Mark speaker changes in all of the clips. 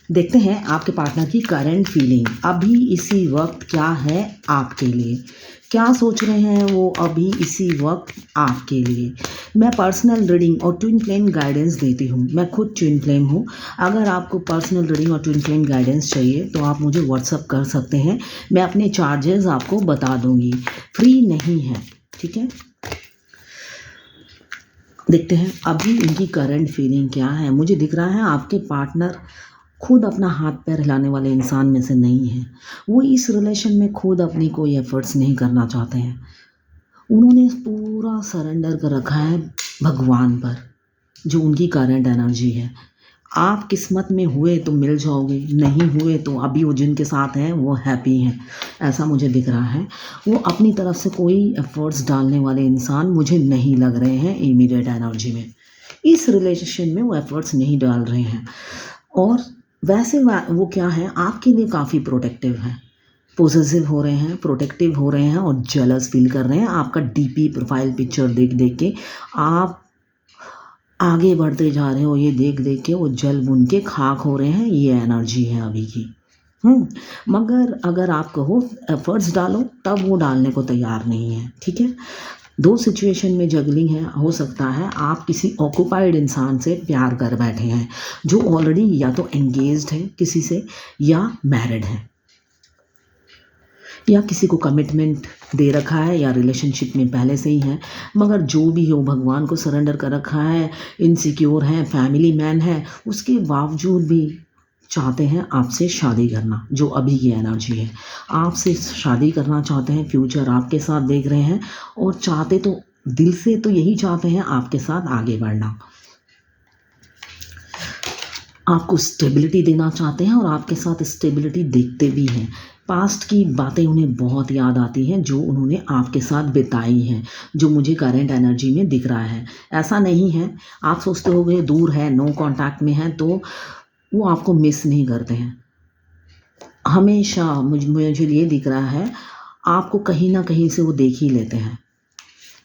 Speaker 1: देखते हैं आपके पार्टनर की करंट फीलिंग अभी इसी वक्त क्या है आपके लिए। क्या सोच रहे हैं वो अभी इसी वक्त आपके लिए। मैं पर्सनल रीडिंग और ट्विन फ्लेम गाइडेंस देती हूँ। मैं खुद ट्विन फ्लेम हूँ। अगर आपको पर्सनल रीडिंग और ट्विन फ्लेम गाइडेंस चाहिए तो आप मुझे व्हाट्सअप कर सकते हैं। मैं अपने चार्जेस आपको बता दूँगी, फ्री नहीं है, ठीक है। देखते हैं अभी इनकी करंट फीलिंग क्या है। मुझे दिख रहा है आपके पार्टनर खुद अपना हाथ पैर हिलाने वाले इंसान में से नहीं है। वो इस रिलेशन में खुद अपनी कोई एफर्ट्स नहीं करना चाहते हैं। उन्होंने पूरा सरेंडर कर रखा है भगवान पर, जो उनकी करंट एनर्जी है। आप किस्मत में हुए तो मिल जाओगे, नहीं हुए तो अभी वो जिनके साथ हैं वो हैप्पी हैं, ऐसा मुझे दिख रहा है। वो अपनी तरफ से कोई एफर्ट्स डालने वाले इंसान मुझे नहीं लग रहे हैं इमीडिएट एनर्जी में। इस रिलेशन में वो एफर्ट्स नहीं डाल रहे हैं। और वैसे वो क्या है, आपके लिए काफ़ी प्रोटेक्टिव है, पोजेसिव हो रहे हैं, प्रोटेक्टिव हो रहे हैं और जेलस फील कर रहे हैं। आपका डीपी प्रोफाइल पिक्चर देख देख के आप आगे बढ़ते जा रहे हो, ये देख देख के वो जल बुन के खाक हो रहे हैं। ये एनर्जी है अभी की। मगर अगर आप कहो एफर्ट्स डालो तब वो डालने को तैयार नहीं है, ठीक है। दो सिचुएशन में जगलिंग है। हो सकता है आप किसी ऑक्यूपाइड इंसान से प्यार कर बैठे हैं जो ऑलरेडी या तो एंगेज्ड है किसी से या मैरिड है, या किसी को कमिटमेंट दे रखा है या रिलेशनशिप में पहले से ही है। मगर जो भी हो, भगवान को सरेंडर कर रखा है, इनसिक्योर है, फैमिली मैन है, उसके बावजूद भी चाहते हैं आपसे शादी करना। जो अभी की एनर्जी है, आपसे शादी करना चाहते हैं, फ्यूचर आपके साथ देख रहे हैं और चाहते तो दिल से तो यही चाहते हैं आपके साथ आगे बढ़ना। आपको स्टेबिलिटी देना चाहते हैं और आपके साथ स्टेबिलिटी देखते भी हैं। पास्ट की बातें उन्हें बहुत याद आती हैं जो उन्होंने आपके साथ बिताई हैं, जो मुझे करंट एनर्जी में दिख रहा है। ऐसा नहीं है आप सोचते हो गए दूर है, नो कांटेक्ट में है, तो वो आपको मिस नहीं करते हैं। हमेशा मुझे ये दिख रहा है आपको कहीं ना कहीं से वो देख ही लेते हैं,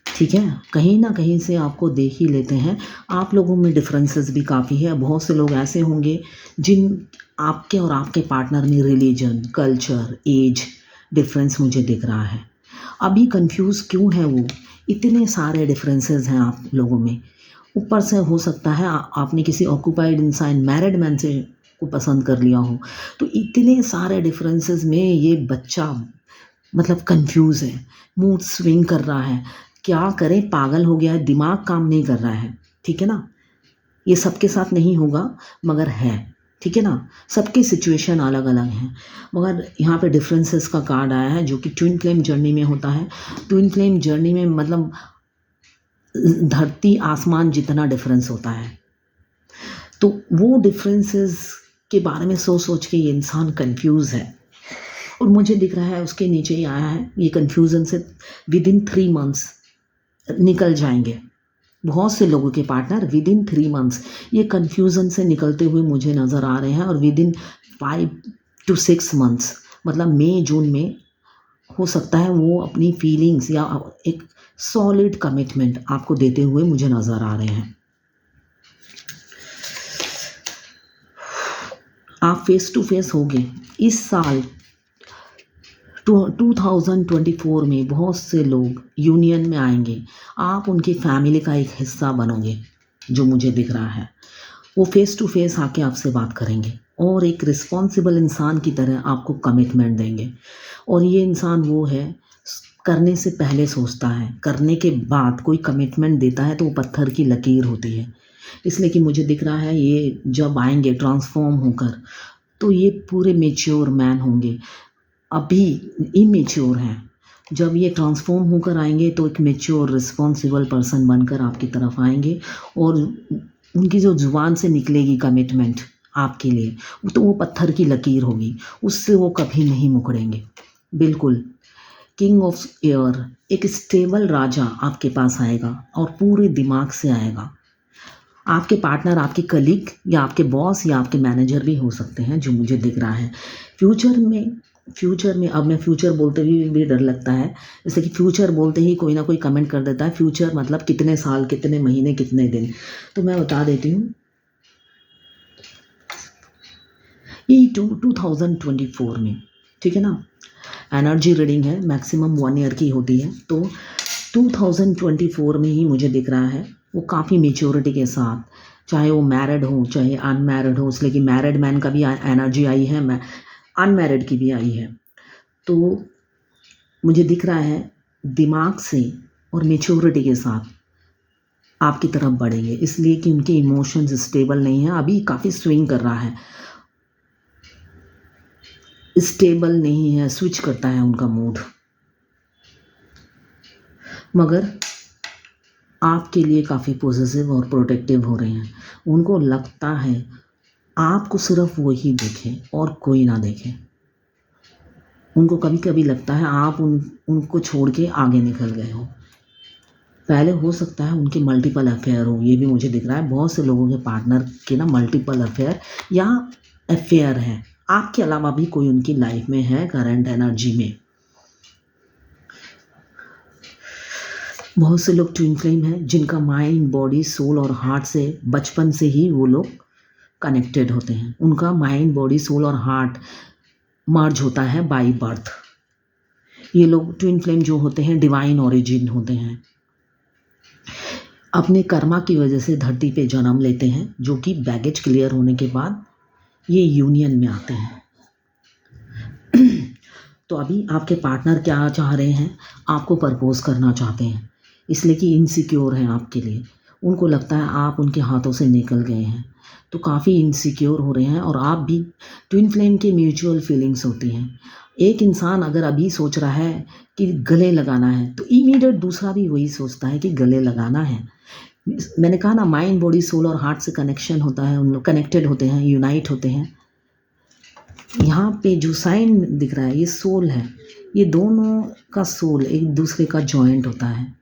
Speaker 1: ठीक है। कहीं ना कहीं से आपको देख ही लेते हैं। आप लोगों में डिफरेंसेस भी काफ़ी है। बहुत से लोग ऐसे होंगे जिन आपके और आपके पार्टनर में रिलीजन, कल्चर, एज डिफरेंस मुझे दिख रहा है। अभी कंफ्यूज क्यों है वो, इतने सारे डिफरेंसेस हैं आप लोगों में। ऊपर से हो सकता है आपने किसी ऑक्यूपाइड इंसान, मैरिड मैन से को पसंद कर लिया हो। तो इतने सारे डिफरेंसेस में ये बच्चा मतलब कंफ्यूज है, मूड स्विंग कर रहा है। क्या करें, पागल हो गया है, दिमाग काम नहीं कर रहा है, ठीक है ना। ये सबके साथ नहीं होगा मगर है, ठीक है ना। सबकी सिचुएशन अलग अलग हैं। मगर यहाँ पे डिफरेंसेस का कार्ड आया है जो कि ट्विन फ्लेम जर्नी में होता है। ट्विन फ्लेम जर्नी में मतलब धरती आसमान जितना डिफरेंस होता है। तो वो डिफरेंसेस के बारे में सोच सोच के ये इंसान कंफ्यूज है। और मुझे दिख रहा है उसके नीचे ही आया है, ये कंफ्यूजन से विद इन 3 मंथ्स निकल जाएंगे। बहुत से लोगों के पार्टनर विद इन 3 मंथ्स ये कन्फ्यूज़न से निकलते हुए मुझे नज़र आ रहे हैं। और विद इन 5 to 6 मंथ्स मतलब मई जून में हो सकता है वो अपनी फीलिंग्स या एक सॉलिड कमिटमेंट आपको देते हुए मुझे नज़र आ रहे हैं। आप फेस टू फेस होंगे इस साल 2024 में। बहुत से लोग यूनियन में आएंगे, आप उनकी फैमिली का एक हिस्सा बनोगे, जो मुझे दिख रहा है। वो फेस टू फेस आके आपसे बात करेंगे और एक रिस्पॉन्सिबल इंसान की तरह आपको कमिटमेंट देंगे। और ये इंसान वो है करने से पहले सोचता है, करने के बाद कोई कमिटमेंट देता है तो वो पत्थर की लकीर होती है। इसलिए कि मुझे दिख रहा है ये जब आएंगे ट्रांसफॉर्म होकर तो ये पूरे मेच्योर मैन होंगे। अभी इमेच्योर हैं, जब ये ट्रांसफॉर्म होकर आएंगे तो एक मेच्योर रिस्पॉन्सिबल पर्सन बनकर आपकी तरफ आएंगे। और उनकी जो जुबान से निकलेगी कमिटमेंट आपके लिए, तो वो पत्थर की लकीर होगी, उससे वो कभी नहीं मुकरेंगे। बिल्कुल किंग ऑफ एयर, एक स्टेबल राजा आपके पास आएगा और पूरे दिमाग से आएगा। आपके पार्टनर आपके कलीग या आपके बॉस या आपके मैनेजर भी हो सकते हैं, जो मुझे दिख रहा है। फ्यूचर में अब मैं फ्यूचर बोलते हुए भी डर लगता है, जैसे कि फ्यूचर बोलते ही कोई ना कोई कमेंट कर देता है फ्यूचर मतलब कितने साल, कितने महीने, कितने दिन। तो मैं बता देती हूँ, ये 2024 में, ठीक है ना। एनर्जी रीडिंग है, मैक्सिमम 1 ईयर की होती है। तो 2024 में ही मुझे दिख रहा है वो काफ़ी मेच्योरिटी के साथ, चाहे वो मैरिड हो चाहे अनमैरिड हो, इसलिए कि मैरिड मैन का भी एनर्जी आई है, अनमैरिड की भी आई है। तो मुझे दिख रहा है दिमाग से और मेच्योरिटी के साथ आपकी तरफ बढ़ेंगे, इसलिए कि उनके इमोशंस स्टेबल नहीं है, अभी काफ़ी स्विंग कर रहा है, स्टेबल नहीं है, स्विच करता है उनका मूड। मगर आपके लिए काफ़ी पॉजिटिव और प्रोटेक्टिव हो रहे हैं। उनको लगता है आपको सिर्फ वही देखे और कोई ना देखे। उनको कभी कभी लगता है आप उनको छोड़ के आगे निकल गए हो। पहले हो सकता है उनके मल्टीपल अफेयर हो, ये भी मुझे दिख रहा है। बहुत से लोगों के पार्टनर के ना मल्टीपल अफेयर या अफेयर है, आपके अलावा भी कोई उनकी लाइफ में है करंट एनर्जी में। बहुत से लोग ट्विन फ्लेम हैं जिनका माइंड, बॉडी, सोल और हार्ट से बचपन से ही वो लोग कनेक्टेड होते हैं। उनका माइंड, बॉडी, सोल और हार्ट मर्ज होता है बाय बर्थ। ये लोग ट्विन फ्लेम जो होते हैं डिवाइन ओरिजिन होते हैं, अपने कर्मा की वजह से धरती पे जन्म लेते हैं, जो कि बैगेज क्लियर होने के बाद ये यूनियन में आते हैं। तो अभी आपके पार्टनर क्या चाह रहे हैं, आपको प्रपोज करना चाहते हैं, इसलिए कि इनसिक्योर हैं आपके लिए। उनको लगता है आप उनके हाथों से निकल गए हैं, तो काफ़ी इनसिक्योर हो रहे हैं। और आप भी, ट्विन फ्लेम की म्यूचुअल फीलिंग्स होती हैं। एक इंसान अगर अभी सोच रहा है कि गले लगाना है, तो इमीडिएट दूसरा भी वही सोचता है कि गले लगाना है। मैंने कहा ना, माइंड, बॉडी, सोल और हार्ट से कनेक्शन होता है, उन लोग कनेक्टेड होते हैं, यूनाइट होते हैं। यहाँ पे जो साइन दिख रहा है ये सोल है, ये दोनों का सोल एक दूसरे का जॉइंट होता है।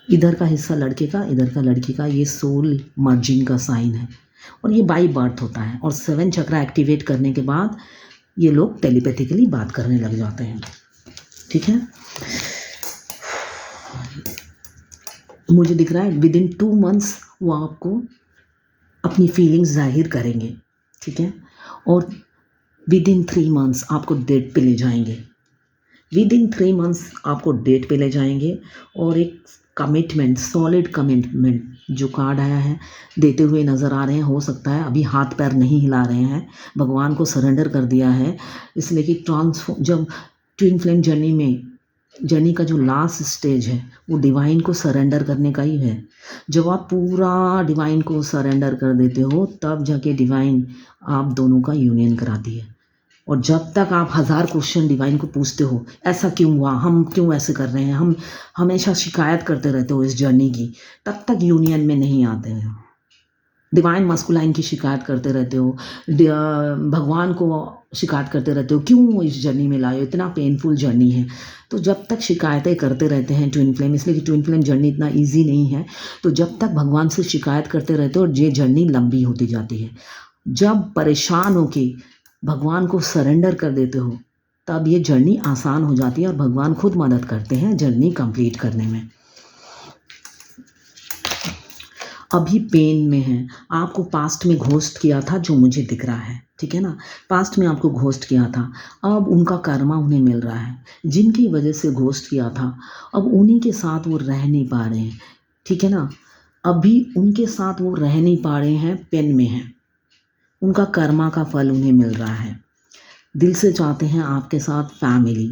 Speaker 1: इधर का हिस्सा लड़के का, इधर का लड़की का, ये सोल मर्जिंग का साइन है। और ये बाई बर्थ होता है। और 7 चक्रा एक्टिवेट करने के बाद ये लोग टेलीपैथिकली बात करने लग जाते हैं, ठीक है। मुझे दिख रहा है विद इन 2 मंथ्स वो आपको अपनी फीलिंग्स जाहिर करेंगे, ठीक है। और विद इन 3 मंथ्स आपको डेट पे ले जाएंगे, विद इन 3 मंथ्स आपको डेट पे ले जाएंगे। और एक कमिटमेंट, सॉलिड कमिटमेंट जो कार्ड आया है देते हुए नज़र आ रहे हैं। हो सकता है अभी हाथ पैर नहीं हिला रहे हैं, भगवान को सरेंडर कर दिया है, इसलिए कि जब ट्विन फ्लेम जर्नी का जो लास्ट स्टेज है वो डिवाइन को सरेंडर करने का ही है। जब आप पूरा डिवाइन को सरेंडर कर देते हो तब जाके डिवाइन आप दोनों का यूनियन कराती है। और जब तक आप 1000 क्वेश्चन डिवाइन को पूछते हो, ऐसा क्यों हुआ, हम क्यों ऐसे कर रहे हैं, हम हमेशा शिकायत करते रहते हो इस जर्नी की, तब तक यूनियन में नहीं आते हैं। डिवाइन मस्कुलाइन की शिकायत करते रहते हो, भगवान को शिकायत करते रहते हो, क्यों इस जर्नी में लाए हो, इतना पेनफुल जर्नी है। तो जब तक शिकायतें करते रहते हैं ट्विन फ्लेम, इसलिए कि ट्विन फ्लेम जर्नी इतना ईजी नहीं है, तो जब तक भगवान से शिकायत करते रहते हो और ये जर्नी लंबी होती जाती है। जब परेशान होके भगवान को सरेंडर कर देते हो तब ये जर्नी आसान हो जाती है और भगवान खुद मदद करते हैं जर्नी कंप्लीट करने में। अभी पेन में है, आपको पास्ट में घोस्ट किया था जो मुझे दिख रहा है, ठीक है ना। पास्ट में आपको घोस्ट किया था, अब उनका कर्मा उन्हें मिल रहा है। जिनकी वजह से घोस्ट किया था अब उन्हीं के साथ वो रह नहीं पा रहे हैं, ठीक है ना। अभी उनके साथ वो रह नहीं पा रहे हैं, पेन में हैं, उनका कर्मा का फल उन्हें मिल रहा है। दिल से चाहते हैं आपके साथ फैमिली।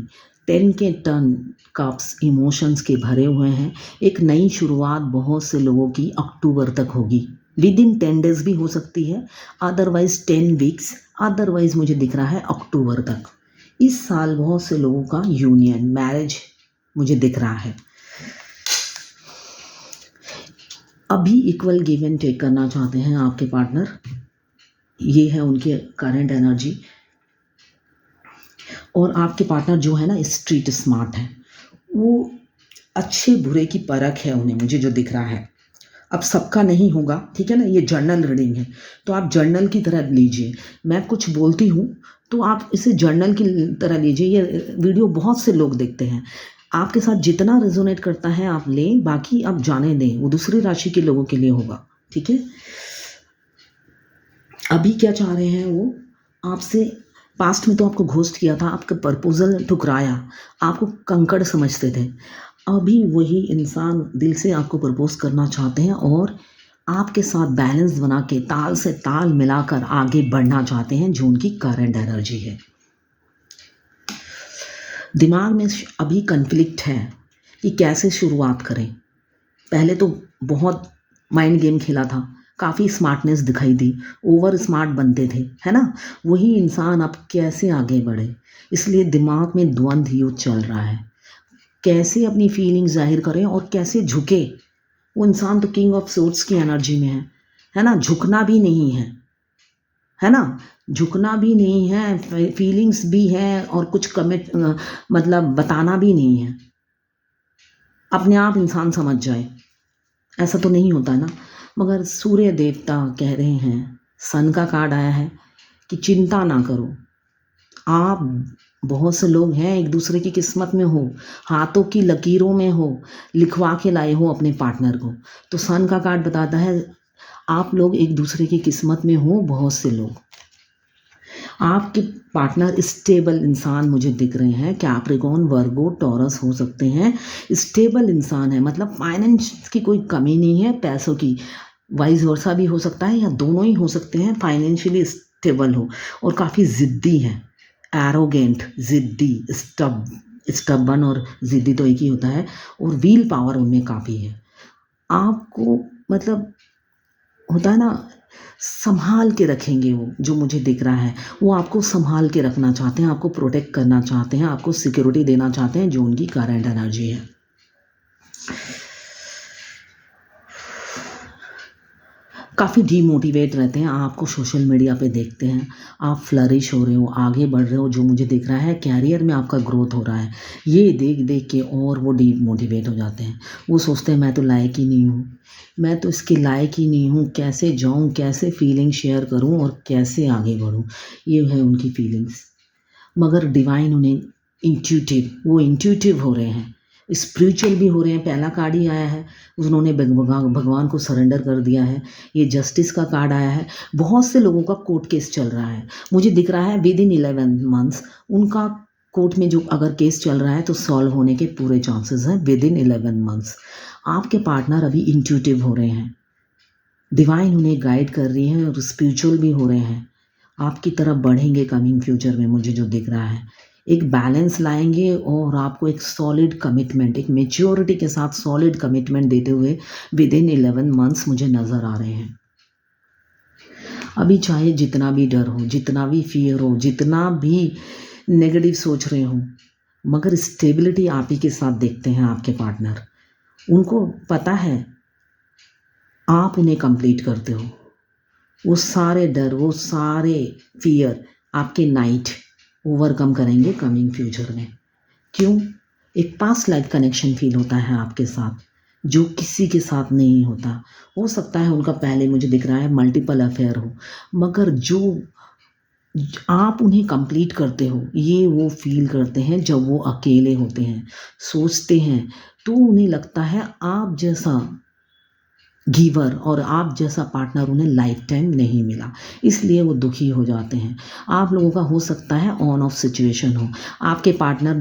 Speaker 1: 10 के टन कप्स इमोशंस के भरे हुए हैं। एक नई शुरुआत बहुत से लोगों की अक्टूबर तक होगी, विद इन 10 डेज भी हो सकती है, अदरवाइज 10 वीक्स, अदरवाइज मुझे दिख रहा है अक्टूबर तक। इस साल बहुत से लोगों का यूनियन, मैरिज मुझे दिख रहा है। अभी इक्वल गिव एंड टेक करना चाहते हैं आपके पार्टनर, ये है उनके करंट एनर्जी। और आपके पार्टनर जो है ना स्ट्रीट स्मार्ट है, वो अच्छे बुरे की परख है उन्हें, मुझे जो दिख रहा है। अब सबका नहीं होगा, ठीक है ना, ये जर्नल रीडिंग है तो आप जर्नल की तरह लीजिए। मैं कुछ बोलती हूँ तो आप इसे जर्नल की तरह लीजिए। ये वीडियो बहुत से लोग देखते हैं, आपके साथ जितना रेजोनेट करता है आप लें, बाकी आप जाने दें, वो दूसरी राशि के लोगों के लिए होगा, ठीक है। अभी क्या चाह रहे हैं वो आपसे? पास्ट में तो आपको घोस्ट किया था, आपका प्रपोजल ठुकराया, आपको कंकड़ समझते थे। अभी वही इंसान दिल से आपको प्रपोज करना चाहते हैं और आपके साथ बैलेंस बना के ताल से ताल मिलाकर आगे बढ़ना चाहते हैं, जो उनकी करंट एनर्जी है। दिमाग में अभी कन्फ्लिक्ट है कि कैसे शुरुआत करें। पहले तो बहुत माइंड गेम खेला था, काफ़ी स्मार्टनेस दिखाई दी, ओवर स्मार्ट बनते थे, है ना? वही इंसान अब कैसे आगे बढ़े, इसलिए दिमाग में द्वंद्व युद्ध चल रहा है। कैसे अपनी फीलिंग जाहिर करें और कैसे झुके। वो इंसान तो किंग ऑफ सोर्ड्स की एनर्जी में है ना? झुकना भी नहीं है ना? झुकना भी नहीं है, फीलिंग्स भी है और कुछ कमिट मतलब बताना भी नहीं है। अपने आप इंसान समझ जाए, ऐसा तो नहीं होता ना। मगर सूर्य देवता कह रहे हैं, सन का कार्ड आया है कि चिंता ना करो। आप बहुत से लोग हैं एक दूसरे की किस्मत में हो, हाथों की लकीरों में हो, लिखवा के लाए हो अपने पार्टनर को। तो सन का कार्ड बताता है आप लोग एक दूसरे की किस्मत में हो, बहुत से लोग। आपके पार्टनर स्टेबल इंसान मुझे दिख रहे हैं, कैप्रिकॉर्न, वर्गो, टॉरस हो सकते हैं। स्टेबल इंसान है, मतलब फाइनेंस की कोई कमी नहीं है, पैसों की वाइस वर्सा भी हो सकता है या दोनों ही हो सकते हैं। फाइनेंशियली स्टेबल हो और काफ़ी ज़िद्दी है, एरोगेंट, ज़िद्दी, स्टबन और ज़िद्दी तो एक ही होता है, और व्हील पावर उनमें काफ़ी है। आपको मतलब होता है ना, संभाल के रखेंगे वो, जो मुझे दिख रहा है। वो आपको संभाल के रखना चाहते हैं, आपको प्रोटेक्ट करना चाहते हैं, आपको सिक्योरिटी देना चाहते हैं, जो उनकी करंट एनर्जी है। काफ़ी डीमोटिवेट रहते हैं, आपको सोशल मीडिया पे देखते हैं, आप फ्लरिश हो रहे हो, आगे बढ़ रहे हो, जो मुझे दिख रहा है कैरियर में आपका ग्रोथ हो रहा है। ये देख देख के और वो डीमोटिवेट हो जाते हैं। वो सोचते हैं मैं तो लायक ही नहीं हूँ, मैं तो इसके लायक ही नहीं हूँ, कैसे जाऊँ, कैसे फीलिंग शेयर करूँ और कैसे आगे बढ़ूँ। ये है उनकी फीलिंग्स। मगर डिवाइन उन्हें वो इंट्यूटिव हो रहे हैं, स्पिरिचुअल भी हो रहे हैं। पहला कार्ड ही आया है, उन्होंने भगवान को सरेंडर कर दिया है। ये जस्टिस का कार्ड आया है। बहुत से लोगों का कोर्ट केस चल रहा है, मुझे दिख रहा है विद इन 11 मंथ्स उनका कोर्ट में जो अगर केस चल रहा है तो सॉल्व होने के पूरे चांसेस हैं विद इन 11 मंथ्स। आपके पार्टनर अभी इंट्यूटिव हो रहे हैं, डिवाइन उन्हें गाइड कर रही है और स्पिरिचुअल भी हो रहे हैं। आपकी तरफ बढ़ेंगे कमिंग फ्यूचर में, मुझे जो दिख रहा है एक बैलेंस लाएंगे और आपको एक सॉलिड कमिटमेंट, एक मेच्योरिटी के साथ सॉलिड कमिटमेंट देते हुए विद इन 11 मंथ्स मुझे नज़र आ रहे हैं। अभी चाहे जितना भी डर हो, जितना भी फियर हो, जितना भी नेगेटिव सोच रहे हो, मगर स्टेबिलिटी आप ही के साथ देखते हैं आपके पार्टनर। उनको पता है आप उन्हें कंप्लीट करते हो। वो सारे डर, वो सारे फियर आपके नाइट ओवरकम करेंगे कमिंग फ्यूचर में। क्यों? एक पास्ट लाइफ कनेक्शन फील होता है आपके साथ, जो किसी के साथ नहीं होता। हो सकता है उनका पहले मुझे दिख रहा है मल्टीपल अफेयर हो, मगर जो आप उन्हें कंप्लीट करते हो, ये वो फील करते हैं जब वो अकेले होते हैं, सोचते हैं, तो उन्हें लगता है आप जैसा गिवर और आप जैसा पार्टनर उन्हें लाइफ टाइम नहीं मिला, इसलिए वो दुखी हो जाते हैं। आप लोगों का हो सकता है ऑन ऑफ सिचुएशन हो, आपके पार्टनर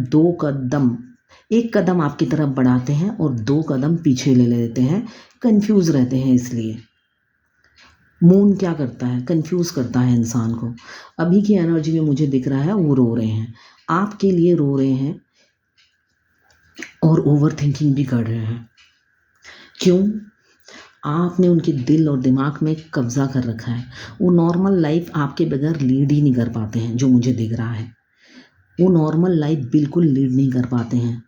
Speaker 1: एक कदम आपकी तरफ बढ़ाते हैं और 2 कदम पीछे ले लेते हैं, कंफ्यूज रहते हैं। इसलिए मून क्या करता है, कंफ्यूज करता है इंसान को। अभी की एनर्जी में मुझे दिख रहा है वो रो रहे हैं, आपके लिए रो रहे हैं और ओवर थिंकिंग भी कर रहे हैं। क्यों? आपने उनके दिल और दिमाग में कब्जा कर रखा है। वो नॉर्मल लाइफ आपके बगैर लीड ही नहीं कर पाते हैं, जो मुझे दिख रहा है। वो नॉर्मल लाइफ बिल्कुल लीड नहीं कर पाते हैं।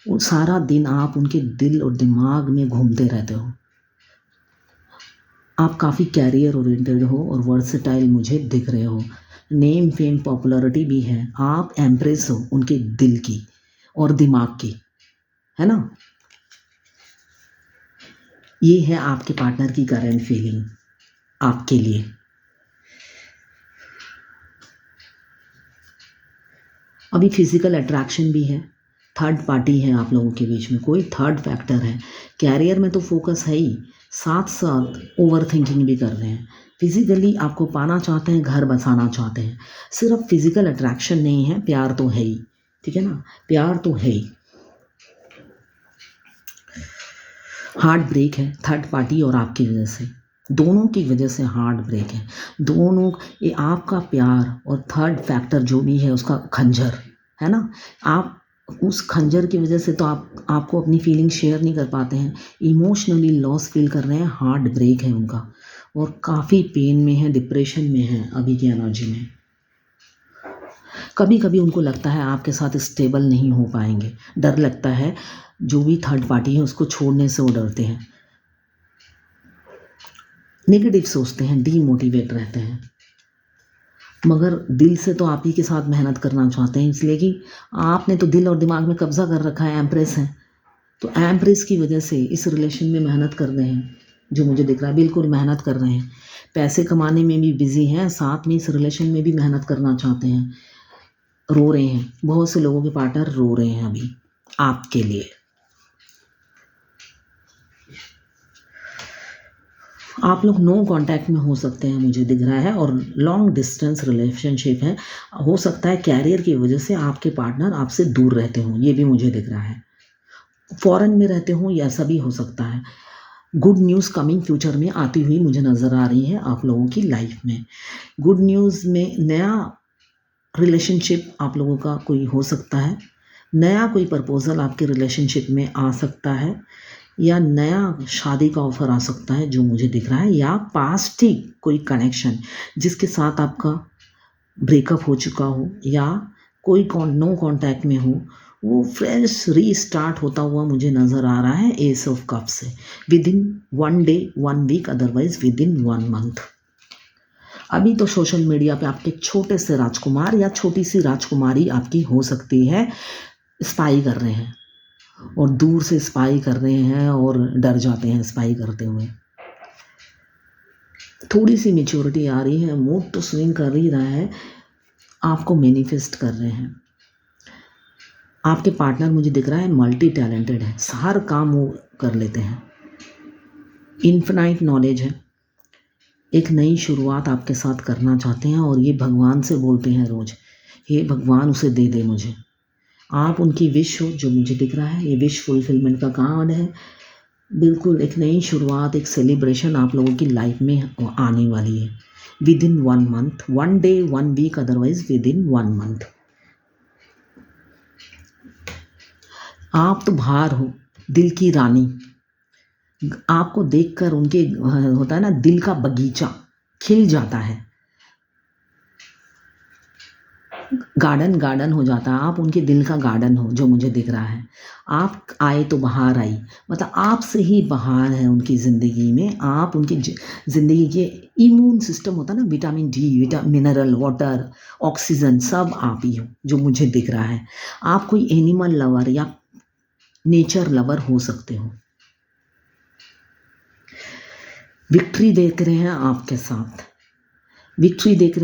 Speaker 1: वो सारा दिन आप उनके दिल और दिमाग में घूमते रहते हो। आप काफ़ी कैरियर ओरिएंटेड हो और वर्सेटाइल मुझे दिख रहे हो। नेम फेम पॉपुलैरिटी भी है, आप एम्प्रेस हो उनके दिल की और दिमाग की, है ना? ये है आपके पार्टनर की करंट फीलिंग आपके लिए। अभी फिजिकल अट्रैक्शन भी है, थर्ड पार्टी है आप लोगों के बीच में, कोई थर्ड फैक्टर है। कैरियर में तो फोकस है ही, साथ साथ ओवर थिंकिंग भी कर रहे हैं। फिजिकली आपको पाना चाहते हैं, घर बसाना चाहते हैं। सिर्फ फिजिकल अट्रैक्शन नहीं है, प्यार तो है ही, ठीक है ना, प्यार तो है ही। हार्ट ब्रेक है थर्ड पार्टी और आपकी वजह से, दोनों की वजह से हार्ट ब्रेक है। दोनों, ये आपका प्यार और थर्ड फैक्टर जो भी है उसका खंजर है ना, आप उस खंजर की वजह से तो आपको अपनी फीलिंग शेयर नहीं कर पाते हैं, इमोशनली लॉस फील कर रहे हैं, हार्ट ब्रेक है उनका और काफ़ी पेन में है, डिप्रेशन में है अभी की एनर्जी में। कभी कभी उनको लगता है आपके साथ स्टेबल नहीं हो पाएंगे, डर लगता है, जो भी थर्ड पार्टी है उसको छोड़ने से वो डरते हैं, नेगेटिव सोचते हैं, डीमोटिवेट रहते हैं। मगर दिल से तो आप ही के साथ मेहनत करना चाहते हैं, इसलिए कि आपने तो दिल और दिमाग में कब्जा कर रखा है, एम्प्रेस है, तो एम्प्रेस की वजह से इस रिलेशन में मेहनत कर रहे हैं, जो मुझे दिख रहा है बिल्कुल मेहनत कर रहे हैं, पैसे कमाने में भी बिजी हैं, साथ में इस रिलेशन में भी मेहनत करना चाहते हैं। रो रहे हैं, बहुत से लोगों के पार्टनर रो रहे हैं अभी आपके लिए। आप लोग नो कांटेक्ट में हो सकते हैं, मुझे दिख रहा है, और लॉन्ग डिस्टेंस रिलेशनशिप है, हो सकता है कैरियर की वजह से आपके पार्टनर आपसे दूर रहते हों, ये भी मुझे दिख रहा है, फॉरेन में रहते हों, ये ऐसा भी हो सकता है। गुड न्यूज़ कमिंग फ्यूचर में आती हुई मुझे नज़र आ रही है आप लोगों की लाइफ में। गुड न्यूज़ में नया रिलेशनशिप आप लोगों का कोई हो सकता है, नया कोई प्रपोजल आपके रिलेशनशिप में आ सकता है, या नया शादी का ऑफर आ सकता है जो मुझे दिख रहा है, या पास्ट ही कोई कनेक्शन जिसके साथ आपका ब्रेकअप हो चुका हो या कोई नो कांटेक्ट में हो, वो फ्रेश रीस्टार्ट होता हुआ मुझे नज़र आ रहा है एस ऑफ कप से, within 1 day 1 week, otherwise within 1 month. अभी तो सोशल मीडिया पे आपके छोटे से राजकुमार या छोटी सी राजकुमारी आपकी हो सकती है, स्पाई कर रहे हैं और दूर से स्पाई कर रहे हैं और डर जाते हैं स्पाई करते हुए। थोड़ी सी मेच्योरिटी आ रही है, मूड तो स्विंग कर ही रहा है, आपको मैनिफेस्ट कर रहे हैं। आपके पार्टनर मुझे दिख रहा है मल्टी टैलेंटेड है, हर काम वो कर लेते हैं, इन्फिनाइट नॉलेज है, एक नई शुरुआत आपके साथ करना चाहते हैं और ये भगवान से बोलते हैं रोज़, हे भगवान उसे दे दे मुझे। आप उनकी विश हो, जो मुझे दिख रहा है ये विश फुलफिलमेंट का कार्ड है। बिल्कुल एक नई शुरुआत, एक सेलिब्रेशन आप लोगों की लाइफ में आने वाली है, within 1 month, 1 day 1 week, otherwise within 1 month. आप तो बाहर हो, दिल की रानी, आपको देखकर उनके होता है ना दिल का बगीचा खिल जाता है, गार्डन गार्डन हो जाता है, आप उनके दिल का गार्डन हो, जो मुझे दिख रहा है। आप आए तो बाहर आई, मतलब आपसे ही बाहर है उनकी ज़िंदगी में, आप उनकी ज़िंदगी के इम्यून सिस्टम होता है ना, vitamin D, mineral water, oxygen, सब आप ही हो, जो मुझे दिख रहा है। आप कोई एनिमल लवर या नेचर लवर हो सकते हो। विक्ट्री देख रहे हैं आपके साथ, विक्ट्री देख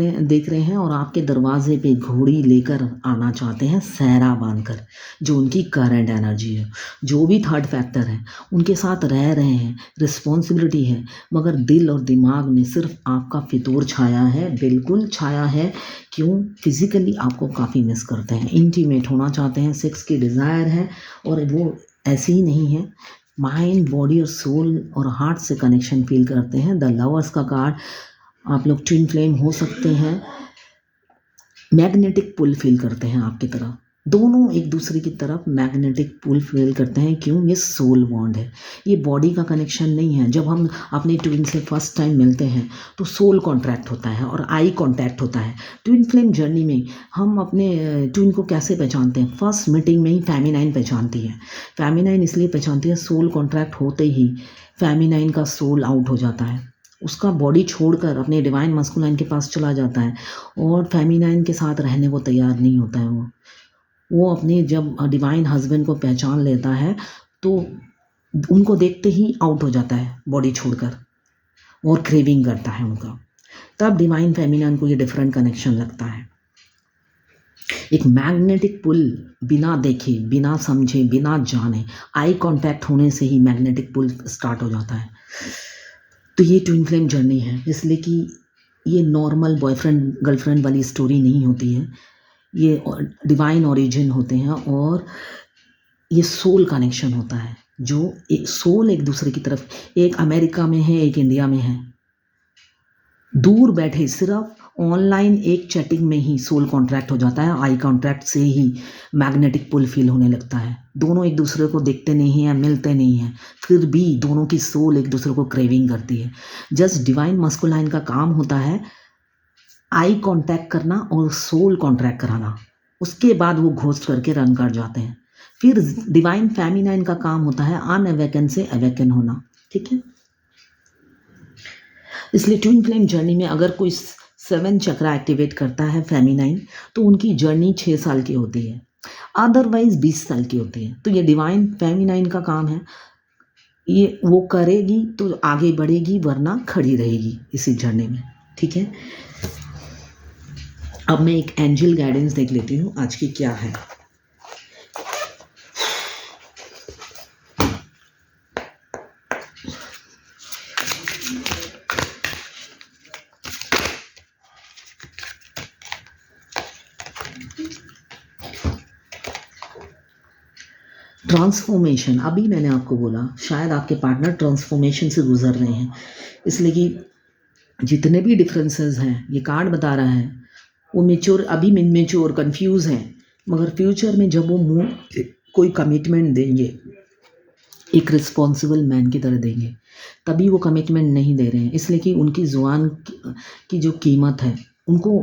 Speaker 1: रहे हैं और आपके दरवाजे पे घोड़ी लेकर आना चाहते हैं, सहरा बांधकर, जो उनकी करंट एनर्जी है। जो भी थर्ड फैक्टर है उनके साथ रह रहे हैं, रिस्पॉन्सिबिलिटी है, मगर दिल और दिमाग में सिर्फ आपका फितूर छाया है, बिल्कुल छाया है। क्यों? फिजिकली आपको काफ़ी मिस करते हैं, इंटीमेट होना चाहते हैं, सेक्स की डिज़ायर है, और वो ऐसी ही नहीं है, माइंड बॉडी और सोल और हार्ट से कनेक्शन फील करते हैं। द लवर्स का कार्ड, आप लोग ट्विन फ्लेम हो सकते हैं, मैग्नेटिक पुल फील करते हैं आपकी तरफ, दोनों एक दूसरे की तरफ मैग्नेटिक पुल फील करते हैं। क्यों? ये सोल बॉन्ड है, ये बॉडी का कनेक्शन नहीं है। जब हम अपने ट्विन से फर्स्ट टाइम मिलते हैं तो सोल कॉन्ट्रैक्ट होता है और आई कॉन्टैक्ट होता है। ट्विन फ्लेम जर्नी में हम अपने ट्विन को कैसे पहचानते हैं? फर्स्ट मीटिंग में ही फेमिनाइन पहचानती है। फेमिनाइन इसलिए पहचानती है, सोल कॉन्ट्रैक्ट होते ही फेमिनाइन का सोल आउट हो जाता है, उसका बॉडी छोड़कर अपने डिवाइन मस्कुलाइन के पास चला जाता है और फेमिनाइन के साथ रहने को तैयार नहीं होता है। वो अपने जब डिवाइन हस्बैंड को पहचान लेता है तो उनको देखते ही आउट हो जाता है बॉडी छोड़कर और क्रेविंग करता है उनका, तब डिवाइन फेमिनाइन को ये डिफरेंट कनेक्शन लगता है। एक मैग्नेटिक पुल बिना देखे, बिना समझे, बिना जाने, आई कांटेक्ट होने से ही मैग्नेटिक पुल स्टार्ट हो जाता है। तो ये ट्विन फ्लेम जर्नी है, इसलिए कि ये नॉर्मल बॉयफ्रेंड गर्लफ्रेंड वाली स्टोरी नहीं होती है, ये डिवाइन ओरिजिन होते हैं और ये सोल कनेक्शन होता है, जो एक सोल एक दूसरे की तरफ, एक अमेरिका में है, एक इंडिया में है, दूर बैठे सिर्फ ऑनलाइन एक चैटिंग में ही सोल कॉन्ट्रैक्ट हो जाता है, आई कॉन्ट्रैक्ट से ही मैग्नेटिक पुल फील होने लगता है। दोनों एक दूसरे को देखते नहीं हैं, मिलते नहीं हैं, फिर भी दोनों की सोल एक दूसरे को क्रेविंग करती है। जस्ट डिवाइन मस्कुलाइन का काम होता है आई कांटेक्ट करना और सोल कॉन्ट्रैक्ट कराना, उसके बाद वो घोस्ट करके रन कर जाते हैं। फिर डिवाइन फेमिनाइन का काम होता है अनअवेकन से अवेकन होना, ठीक है। इसलिए ट्विन फ्लेम जर्नी में अगर कोई 7 चक्रा एक्टिवेट करता है फेमिनाइन, तो उनकी जर्नी 6 साल की होती है, अदरवाइज 20 साल की होती है। तो ये डिवाइन फेमिनाइन का काम है, ये वो करेगी तो आगे बढ़ेगी, वरना खड़ी रहेगी इसी जर्नी में, ठीक है। अब मैं एक एंजल गाइडेंस देख लेती हूँ आज की क्या है। ट्रांसफॉर्मेशन, अभी मैंने आपको बोला शायद आपके पार्टनर ट्रांसफॉर्मेशन से गुजर रहे हैं, इसलिए कि जितने भी डिफरेंसेस हैं ये कार्ड बता रहा है, वो मेच्योर, अभी मेच्योर कंफ्यूज हैं, मगर फ्यूचर में जब वो कोई कमिटमेंट देंगे, एक रिस्पॉन्सिबल मैन की तरह देंगे, तभी वो कमिटमेंट नहीं दे रहे हैं, इसलिए कि उनकी जुबान की जो कीमत है, उनको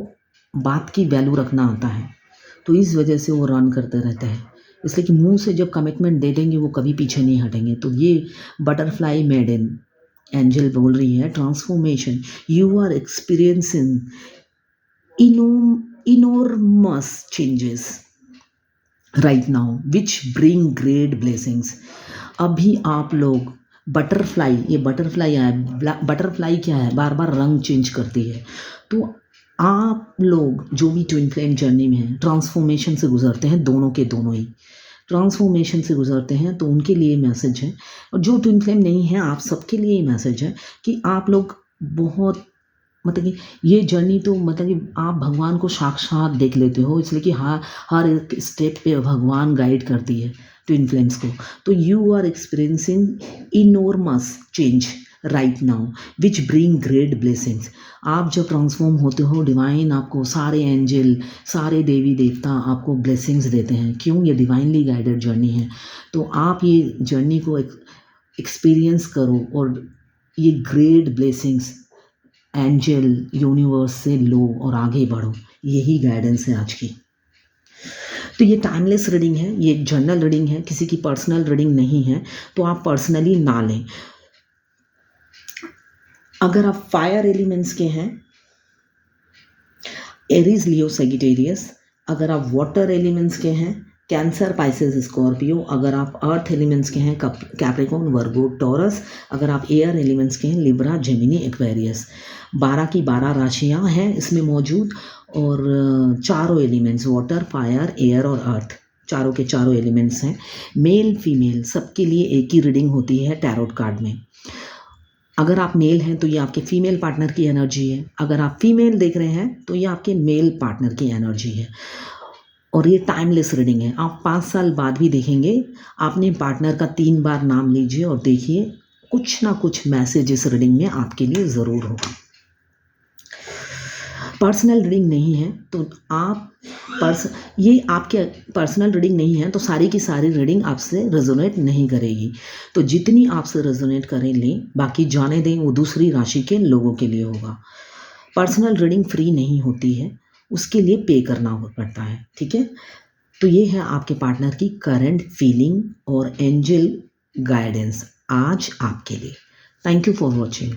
Speaker 1: बात की वैल्यू रखना आता है, तो इस वजह से वो रन करते रहते हैं। इसलिए कि मुंह से जब कमिटमेंट दे देंगे वो कभी पीछे नहीं हटेंगे। तो ये बटरफ्लाई मेडन एंजल बोल रही है, transformation, you are experiencing enormous changes right now which bring great blessings। अभी आप लोग बटरफ्लाई, ये बटरफ्लाई आया, बटरफ्लाई क्या है, बार बार रंग चेंज करती है। तो आप लोग जो भी ट्विन फ्लेम जर्नी में हैं, ट्रांसफॉर्मेशन से गुजरते हैं, दोनों के दोनों ही ट्रांसफॉर्मेशन से गुजरते हैं, तो उनके लिए मैसेज है। और जो ट्विन फ्लेम नहीं है, आप सबके लिए ही मैसेज है कि आप लोग बहुत, मतलब कि ये जर्नी तो मतलब कि आप भगवान को साक्षात देख लेते हो, इसलिए कि हर एक स्टेप पे भगवान गाइड करती है ट्विन फ्लेम्स को। तो you are experiencing enormous change right now which bring great blessings. आप जब ट्रांसफॉर्म होते हो, डिवाइन आपको सारे एंजल, सारे देवी देवता आपको ब्लेसिंग्स देते हैं। क्यों? ये डिवाइनली गाइडेड जर्नी है। तो आप ये जर्नी को एक्सपीरियंस करो और ये ग्रेट ब्लेसिंग्स एंजल यूनिवर्स से लो और आगे बढ़ो। यही गाइडेंस है आज की। तो ये टाइमलेस रीडिंग है, ये एक जनरल रीडिंग है, किसी की पर्सनल रीडिंग नहीं है, तो आप पर्सनली ना लें। अगर आप फायर एलिमेंट्स के हैं, एरीज, लियो, सैजिटेरियस। अगर आप वाटर एलिमेंट्स के हैं, कैंसर, पाइसेस, स्कॉर्पियो। अगर आप अर्थ एलिमेंट्स के हैं, कैप्रिकॉर्न, वर्गो, टॉरस। अगर आप एयर एलिमेंट्स के हैं, लिब्रा, जेमिनी, एक्वेरियस। 12 की 12 राशियां हैं इसमें मौजूद, और चारों एलिमेंट्स वाटर, फायर, एयर और अर्थ, चारों के चारों एलिमेंट्स हैं। मेल फीमेल सबके लिए एक ही रीडिंग होती है टैरोट कार्ड में। अगर आप मेल हैं तो ये आपके फीमेल पार्टनर की एनर्जी है, अगर आप फीमेल देख रहे हैं तो ये आपके मेल पार्टनर की एनर्जी है। और ये टाइमलेस रीडिंग है, आप 5 साल बाद भी देखेंगे। आपने पार्टनर का 3 बार नाम लीजिए और देखिए, कुछ ना कुछ मैसेज इस रीडिंग में आपके लिए ज़रूर होगा। पर्सनल रीडिंग नहीं है तो आप ये आपके पर्सनल रीडिंग नहीं है तो सारी की सारी रीडिंग आपसे रेजोनेट नहीं करेगी। तो जितनी आपसे रेजोनेट करें लें, बाकी जाने दें, वो दूसरी राशि के लोगों के लिए होगा। पर्सनल रीडिंग फ्री नहीं होती है, उसके लिए पे करना पड़ता है, ठीक है। तो ये है आपके पार्टनर की करंट फीलिंग और एंजल गाइडेंस आज आपके लिए। Thank you for watching.